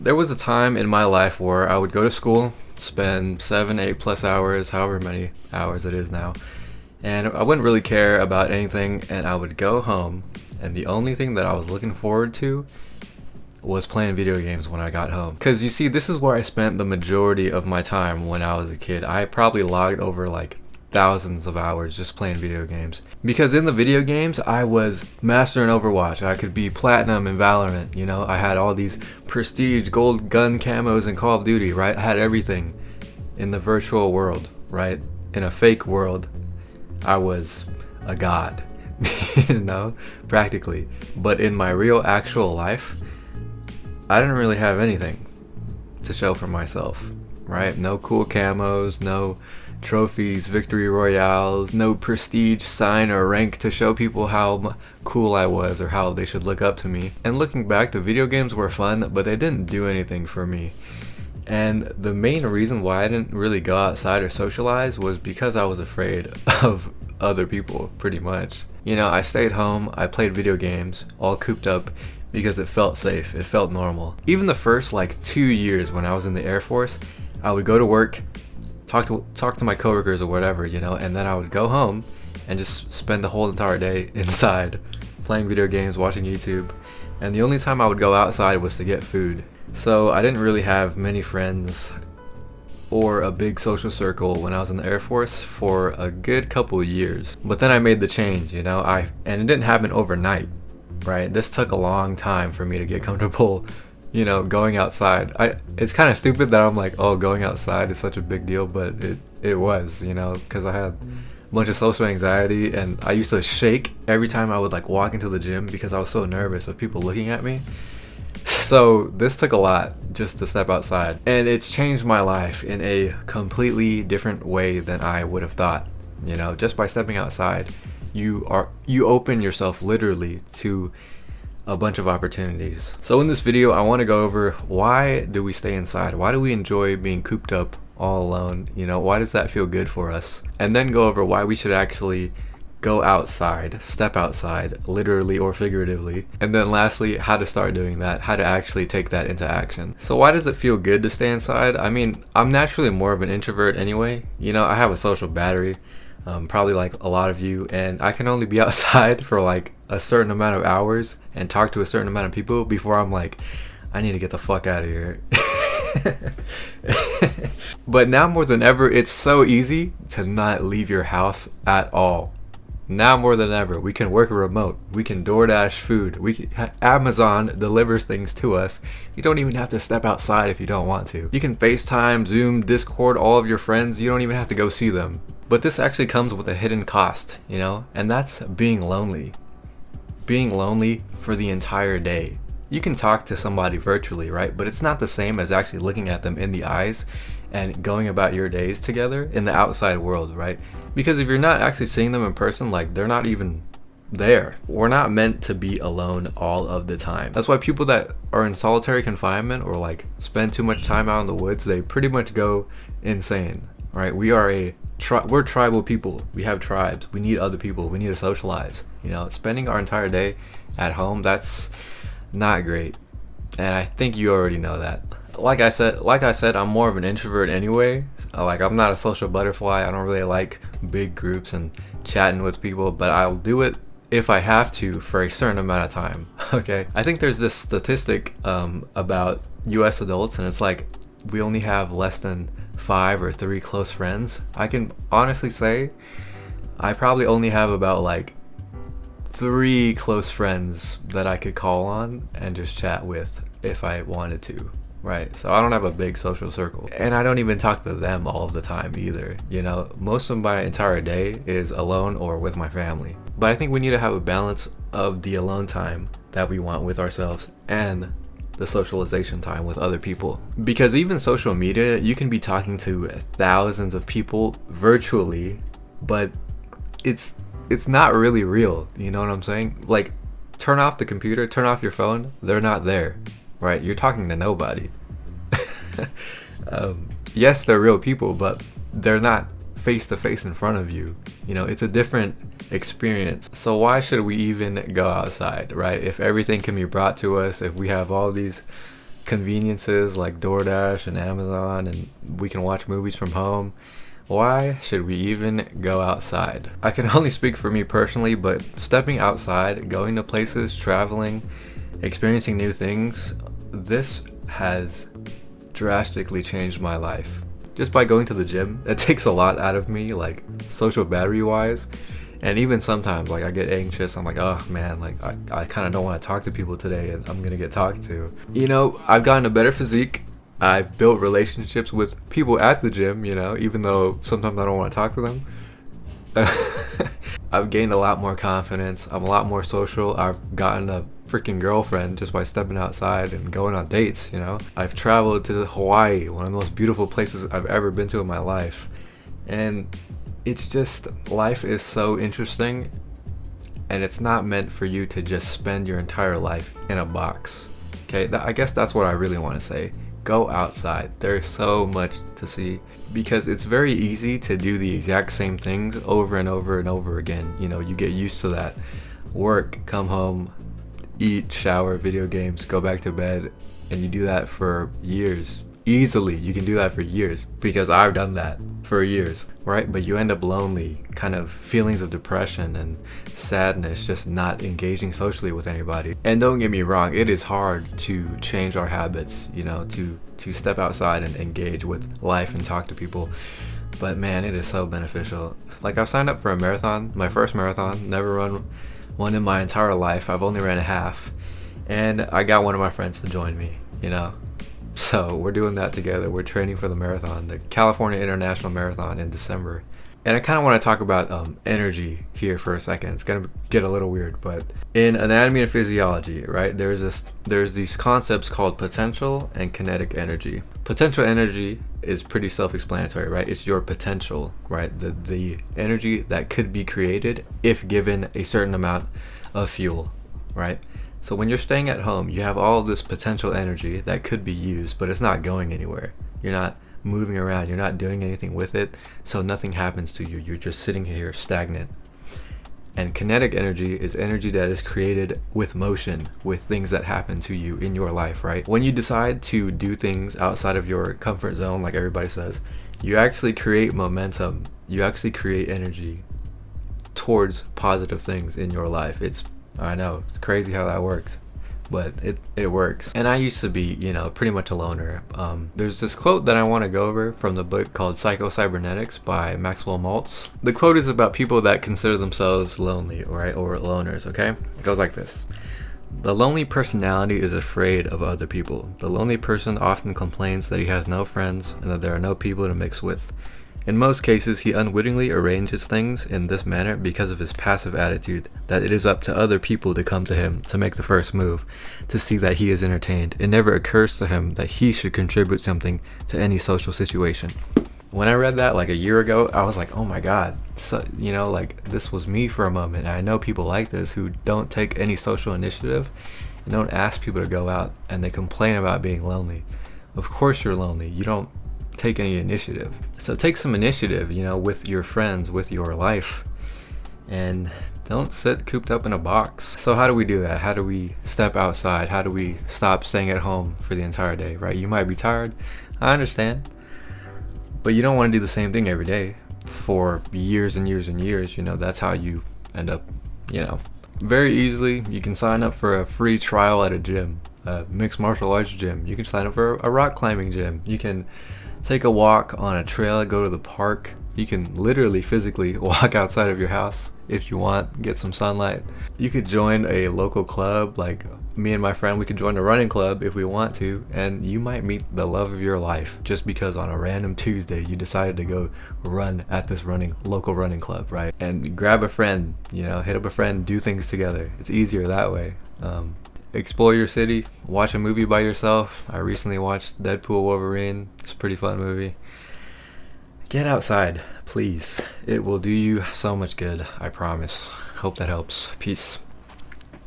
There was a time in my life where I would go to school, spend 7, 8+ hours, however many hours it is now, and I wouldn't really care about anything, and I would go home, and the only thing that I was looking forward to was playing video games when I got home. Because you see, this is where I spent the majority of my time when I was a kid. I probably logged over like thousands of hours just playing video games. Because in the video games, I was master in Overwatch. I could be platinum in Valorant, you know? I had all these prestige gold gun camos in Call of Duty, right? I had everything in the virtual world, right? In a fake world, I was a god, you know? Practically. But in my real actual life, I didn't really have anything to show for myself, right? No cool camos, no trophies, victory royales, no prestige sign or rank to show people how cool I was or how they should look up to me. And looking back, the video games were fun, but they didn't do anything for me. And the main reason why I didn't really go outside or socialize was because I was afraid of other people, pretty much. You know, I stayed home, I played video games, all cooped up, because it felt safe, it felt normal. Even the first like 2 years when I was in the Air Force, I would go to work, talk to my coworkers or whatever, you know, and then I would go home and just spend the whole entire day inside playing video games, watching YouTube. And the only time I would go outside was to get food. So I didn't really have many friends or a big social circle when I was in the Air Force for a good couple of years. But then I made the change, you know, and it didn't happen overnight. Right, this took a long time for me to get comfortable, you know, going outside. It's kind of stupid that I'm like, oh, going outside is such a big deal, but it was, you know, because I had a bunch of social anxiety, and I used to shake every time I would like walk into the gym because I was so nervous of people looking at me. So this took a lot just to step outside, and it's changed my life in a completely different way than I would have thought. You know, just by stepping outside, you open yourself literally to a bunch of opportunities. So in this video, I want to go over, why do we stay inside? Why do we enjoy being cooped up all alone? You know, why does that feel good for us? And then go over why we should actually go outside, step outside, literally or figuratively. And then lastly, how to start doing that, how to actually take that into action. So why does it feel good to stay inside? I mean, I'm naturally more of an introvert anyway. You know, I have a social battery. Probably like a lot of you, and I can only be outside for like a certain amount of hours and talk to a certain amount of people before I'm like, I need to get the fuck out of here. But now more than ever, it's so easy to not leave your house at all. Now more than ever, we can work remote, we can DoorDash food, Amazon delivers things to us. You don't even have to step outside if you don't want to. You can FaceTime, Zoom, Discord all of your friends. You don't even have to go see them. But this actually comes with a hidden cost, you know, and that's being lonely. Being lonely for the entire day. You can talk to somebody virtually, right? But it's not the same as actually looking at them in the eyes and going about your days together in the outside world, right? Because if you're not actually seeing them in person, like, they're not even there. We're not meant to be alone all of the time. That's why people that are in solitary confinement or like spend too much time out in the woods, they pretty much go insane, right? We're tribal people. We have tribes. We need other people. We need to socialize. You know, spending our entire day at home, that's not great. And I think you already know that. Like I said, I'm more of an introvert anyway. Like, I'm not a social butterfly. I don't really like big groups and chatting with people, but I'll do it if I have to for a certain amount of time. Okay. I think there's this statistic about US adults, and it's like we only have less than 5 or 3 close friends. I can honestly say I probably only have about like 3 close friends that I could call on and just chat with if I wanted to, right? So I don't have a big social circle, and I don't even talk to them all of the time either. You know, most of my entire day is alone or with my family. But I think we need to have a balance of the alone time that we want with ourselves and the socialization time with other people. Because even social media, you can be talking to thousands of people virtually, but it's not really real. You know what I'm saying? Like, turn off the computer, turn off your phone, they're not there, right? You're talking to nobody. Yes, they're real people, but they're not face to face in front of you. You know, it's a different experience. So why should we even go outside, right? If everything can be brought to us, if we have all these conveniences like DoorDash and Amazon, and we can watch movies from home. Why should we even go outside? I can only speak for me personally, but stepping outside, going to places, traveling, experiencing new things, this has drastically changed my life. Just by going to the gym, it takes a lot out of me, like social battery wise. And even sometimes, like, I get anxious. I'm like, oh man, like I kind of don't want to talk to people today, and I'm gonna get talked to. You know, I've gotten a better physique. I've built relationships with people at the gym, you know, even though sometimes I don't want to talk to them. I've gained a lot more confidence. I'm a lot more social. I've gotten a freaking girlfriend just by stepping outside and going on dates, you know. I've traveled to Hawaii, one of the most beautiful places I've ever been to in my life. And it's just, life is so interesting, and it's not meant for you to just spend your entire life in a box. Okay, I guess that's what I really want to say. Go outside. There's so much to see, because it's very easy to do the exact same things over and over and over again. You know, you get used to that. Work, come home, eat, shower, video games, go back to bed, and you do that for years. Easily, you can do that for years, because I've done that for years, right? But you end up lonely, kind of feelings of depression and sadness, just not engaging socially with anybody. And don't get me wrong, it is hard to change our habits, you know, to step outside and engage with life and talk to people. But man, it is so beneficial. Like, I've signed up for a marathon, my first marathon, never run one in my entire life. I've only ran a half, and I got one of my friends to join me, you know. So we're doing that together. We're training for the marathon, the California International Marathon, in December. And I kind of want to talk about energy here for a second. It's going to get a little weird, but in anatomy and physiology, right, there's these concepts called potential and kinetic energy. Potential energy is pretty self-explanatory, right? It's your potential, right? The energy that could be created if given a certain amount of fuel, right? So when you're staying at home, you have all this potential energy that could be used, but it's not going anywhere. You're not moving around. You're not doing anything with it, so nothing happens to you. You're just sitting here stagnant. And kinetic energy is energy that is created with motion, with things that happen to you in your life, right? When you decide to do things outside of your comfort zone, like everybody says, you actually create momentum. You actually create energy towards positive things in your life. I know, it's crazy how that works, but it works. And I used to be, you know, pretty much a loner. There's this quote that I want to go over from the book called Psycho-Cybernetics by Maxwell Maltz. The quote is about people that consider themselves lonely, right, or loners, okay? It goes like this. The lonely personality is afraid of other people. The lonely person often complains that he has no friends and that there are no people to mix with. In most cases, he unwittingly arranges things in this manner because of his passive attitude that it is up to other people to come to him, to make the first move, to see that he is entertained. It never occurs to him that he should contribute something to any social situation. When I read that like a year ago, I was like, oh my God, so, you know, like, this was me for a moment. And I know people like this who don't take any social initiative and don't ask people to go out, and they complain about being lonely. Of course you're lonely. You don't take any initiative. So take some initiative, you know, with your friends, with your life, and don't sit cooped up in a box. So how do we do that? How do we step outside? How do we stop staying at home for the entire day, right? You might be tired, I understand, but you don't want to do the same thing every day for years and years and years. You know, that's how you end up, you know. Very easily, you can sign up for a free trial at a gym, a mixed martial arts gym. You can sign up for a rock climbing gym. You can take a walk on a trail, go to the park. You can literally physically walk outside of your house if you want, get some sunlight. You could join a local club, like me and my friend, we could join a running club if we want to, and you might meet the love of your life just because on a random Tuesday you decided to go run at this local running club, right? And grab a friend, you know, hit up a friend, do things together. It's easier that way. Explore your city, watch a movie by yourself. I recently watched Deadpool Wolverine. It's a pretty fun movie. Get outside, please. It will do you so much good, I promise. Hope that helps. Peace.